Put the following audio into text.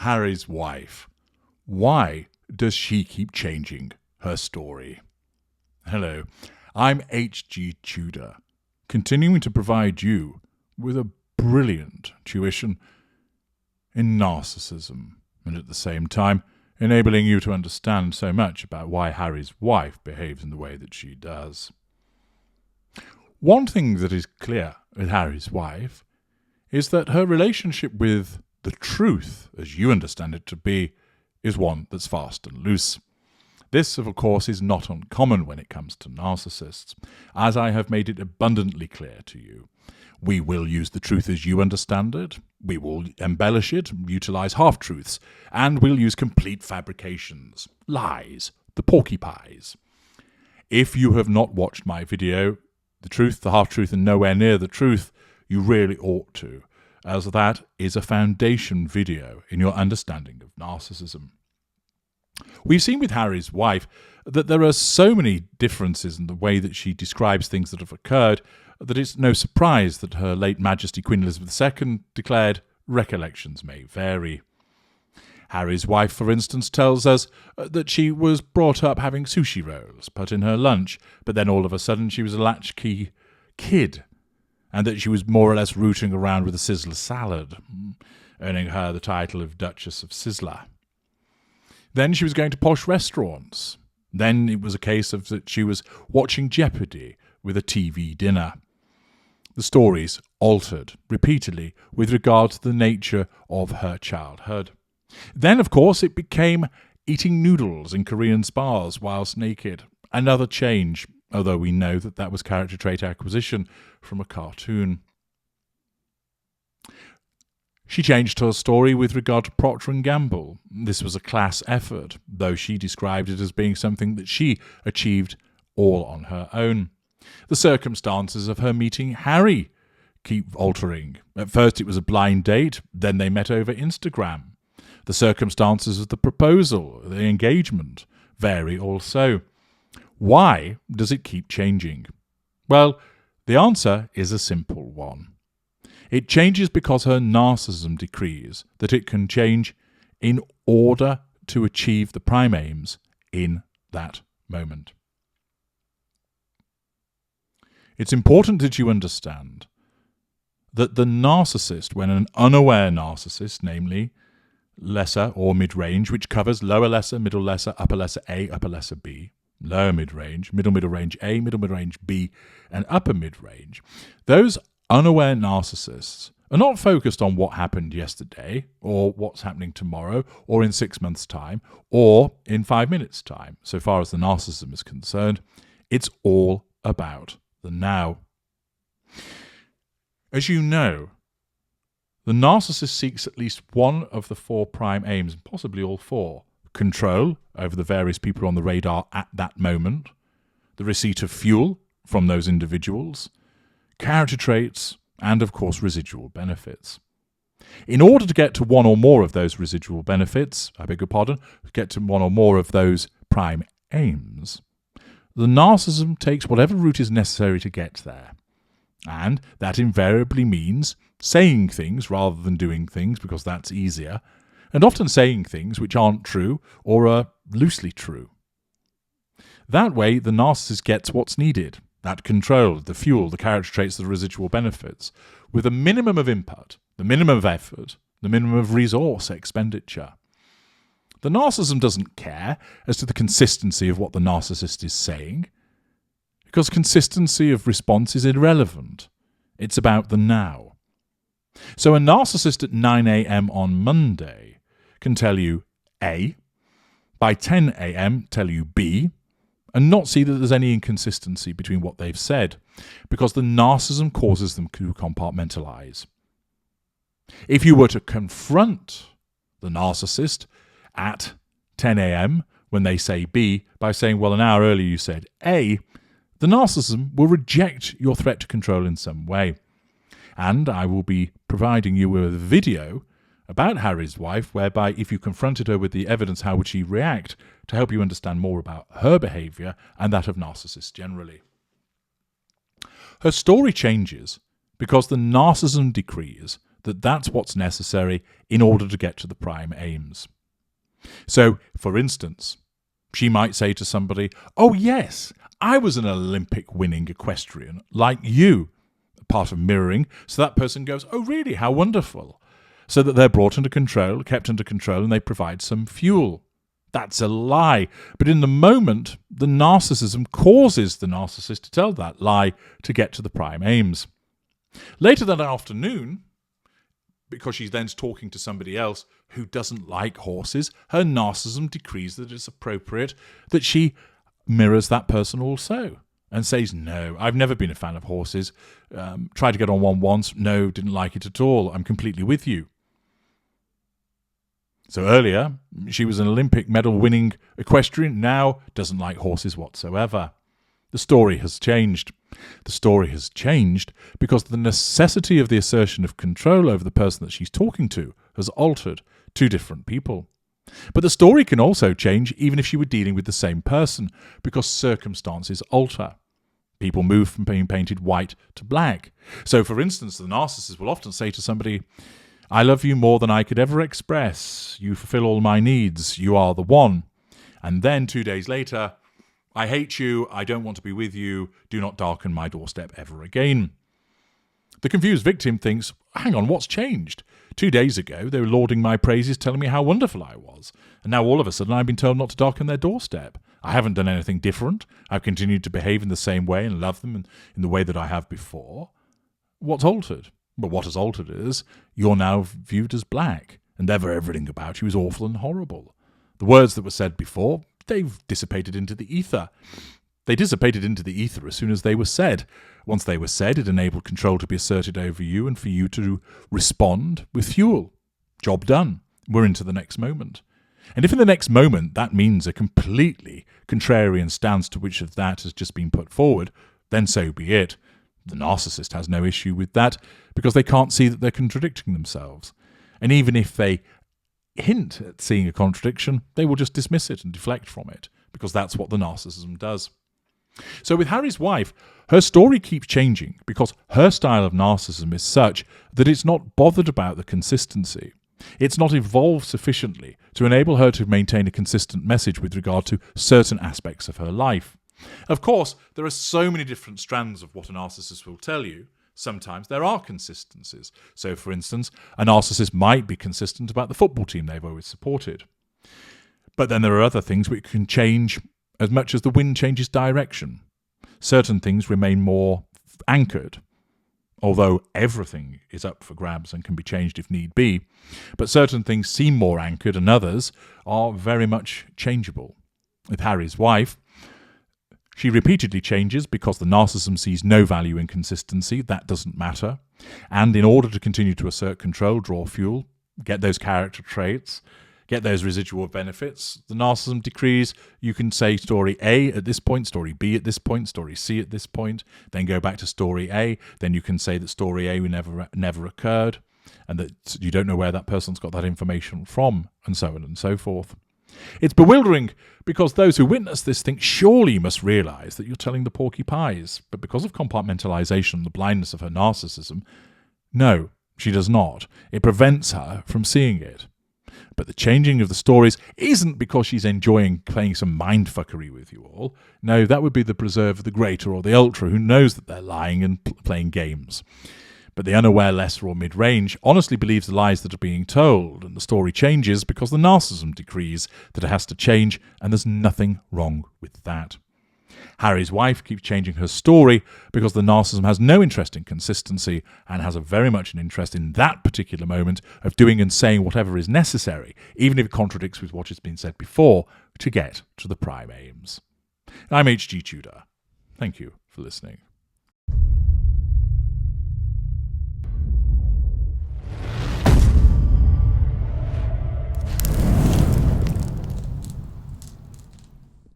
Harry's wife. Why does she keep changing her story? Hello, I'm H.G. Tudor, continuing to provide you with a brilliant tuition in narcissism, and at the same time enabling you to understand so much about why Harry's wife behaves in the way that she does. One thing that is clear with Harry's wife is that her relationship with the truth, as you understand it to be, is one that's fast and loose. This, of course, is not uncommon when it comes to narcissists, as I have made it abundantly clear to you. We will use the truth as you understand it, we will embellish it, utilize half-truths, and we'll use complete fabrications, lies, the porcupines. If you have not watched my video, The Truth, the Half-Truth, and Nowhere Near the Truth, you really ought to, as that is a foundation video in your understanding of narcissism. We've seen with Harry's wife that there are so many differences in the way that she describes things that have occurred that it's no surprise that her late Majesty Queen Elizabeth II declared recollections may vary. Harry's wife, for instance, tells us that she was brought up having sushi rolls put in her lunch, but then all of a sudden she was a latchkey kid, and that she was more or less rooting around with a Sizzler salad, earning her the title of Duchess of Sizzler. Then she was going to posh restaurants. Then it was a case of that she was watching Jeopardy with a TV dinner. The stories altered repeatedly with regard to the nature of her childhood. Then, of course, it became eating noodles in Korean spas whilst naked. Another change, although we know that that was character trait acquisition from a cartoon. She changed her story with regard to Procter & Gamble. This was a class effort, though she described it as being something that she achieved all on her own. The circumstances of her meeting Harry keep altering. At first it was a blind date, then they met over Instagram. The circumstances of the proposal, the engagement, vary also. Why does it keep changing? Well, the answer is a simple one. It changes because her narcissism decrees that it can change in order to achieve the prime aims in that moment. It's important that you understand that the narcissist, when an unaware narcissist, namely lesser or mid-range, which covers lower lesser, middle lesser, upper lesser A, upper lesser B, lower mid-range, middle mid-range A, middle mid-range B, and upper mid-range, those unaware narcissists are not focused on what happened yesterday, or what's happening tomorrow, or in 6 months' time, or in 5 minutes' time. So far as the narcissism is concerned, it's all about the now. As you know, the narcissist seeks at least one of the 4 prime aims, possibly all 4. Control over the various people on the radar at that moment, the receipt of fuel from those individuals, character traits, and of course residual benefits. In order to get to one or more of those residual benefits, get to one or more of those prime aims, the narcissism takes whatever route is necessary to get there. And that invariably means saying things rather than doing things, because that's easier, and often saying things which aren't true or are loosely true. That way, the narcissist gets what's needed, that control, the fuel, the character traits, the residual benefits, with a minimum of input, the minimum of effort, the minimum of resource expenditure. The narcissism doesn't care as to the consistency of what the narcissist is saying, because consistency of response is irrelevant. It's about the now. So a narcissist at 9 a.m. on Monday can tell you A, by 10 a.m. tell you B, and not see that there's any inconsistency between what they've said, because the narcissism causes them to compartmentalize. If you were to confront the narcissist at 10 a.m. when they say B by saying, well, an hour earlier you said A, the narcissism will reject your threat to control in some way. And I will be providing you with a video about Harry's wife, whereby if you confronted her with the evidence, how would she react, to help you understand more about her behaviour and that of narcissists generally. Her story changes because the narcissism decrees that that's what's necessary in order to get to the prime aims. So, for instance, she might say to somebody, "Oh yes, I was an Olympic winning equestrian like you." Part of mirroring, so that person goes, "Oh really, how wonderful." So that they're brought under control, kept under control, and they provide some fuel. That's a lie. But in the moment, the narcissism causes the narcissist to tell that lie to get to the prime aims. Later that afternoon, because she's then talking to somebody else who doesn't like horses, her narcissism decrees that it's appropriate that she mirrors that person also and says, "No, I've never been a fan of horses. Tried to get on one once. No, didn't like it at all. I'm completely with you." So earlier, she was an Olympic medal-winning equestrian, now doesn't like horses whatsoever. The story has changed. The story has changed because the necessity of the assertion of control over the person that she's talking to has altered. Two different people. But the story can also change even if she were dealing with the same person, because circumstances alter. People move from being painted white to black. So, for instance, the narcissist will often say to somebody, "I love you more than I could ever express. You fulfill all my needs. You are the one." And then 2 days later, "I hate you. I don't want to be with you. Do not darken my doorstep ever again." The confused victim thinks, "Hang on, what's changed? 2 days ago, they were lauding my praises, telling me how wonderful I was. And now all of a sudden I've been told not to darken their doorstep. I haven't done anything different. I've continued to behave in the same way and love them in the way that I have before. What's altered?" But what has altered is you're now viewed as black, and therefore everything about you is awful and horrible. The words that were said before, they've dissipated into the ether. They dissipated into the ether as soon as they were said. Once they were said, it enabled control to be asserted over you and for you to respond with fuel. Job done. We're into the next moment. And if in the next moment that means a completely contrarian stance to which of that has just been put forward, then so be it. The narcissist has no issue with that because they can't see that they're contradicting themselves. And even if they hint at seeing a contradiction, they will just dismiss it and deflect from it because that's what the narcissism does. So with Harry's wife, her story keeps changing because her style of narcissism is such that it's not bothered about the consistency. It's not evolved sufficiently to enable her to maintain a consistent message with regard to certain aspects of her life. Of course, there are so many different strands of what a narcissist will tell you. Sometimes there are consistencies. So, for instance, a narcissist might be consistent about the football team they've always supported. But then there are other things which can change as much as the wind changes direction. Certain things remain more anchored, although everything is up for grabs and can be changed if need be. But certain things seem more anchored and others are very much changeable. With Harry's wife, she repeatedly changes because the narcissism sees no value in consistency. That doesn't matter. And in order to continue to assert control, draw fuel, get those character traits, get those residual benefits, the narcissism decrees you can say story A at this point, story B at this point, story C at this point, then go back to story A. Then you can say that story A never occurred and that you don't know where that person's got that information from, and so on and so forth. It's bewildering because those who witness this think surely you must realise that you're telling the porky pies. But because of compartmentalization and the blindness of her narcissism, no, she does not. It prevents her from seeing it. But the changing of the stories isn't because she's enjoying playing some mindfuckery with you all. No, that would be the preserve of the greater or the ultra who knows that they're lying and playing games. But the unaware lesser or mid-range honestly believes the lies that are being told, and the story changes because the narcissism decrees that it has to change, and there's nothing wrong with that. Harry's wife keeps changing her story because the narcissism has no interest in consistency and has very much an interest in that particular moment of doing and saying whatever is necessary, even if it contradicts with what has been said before, to get to the prime aims. I'm H.G. Tudor. Thank you for listening.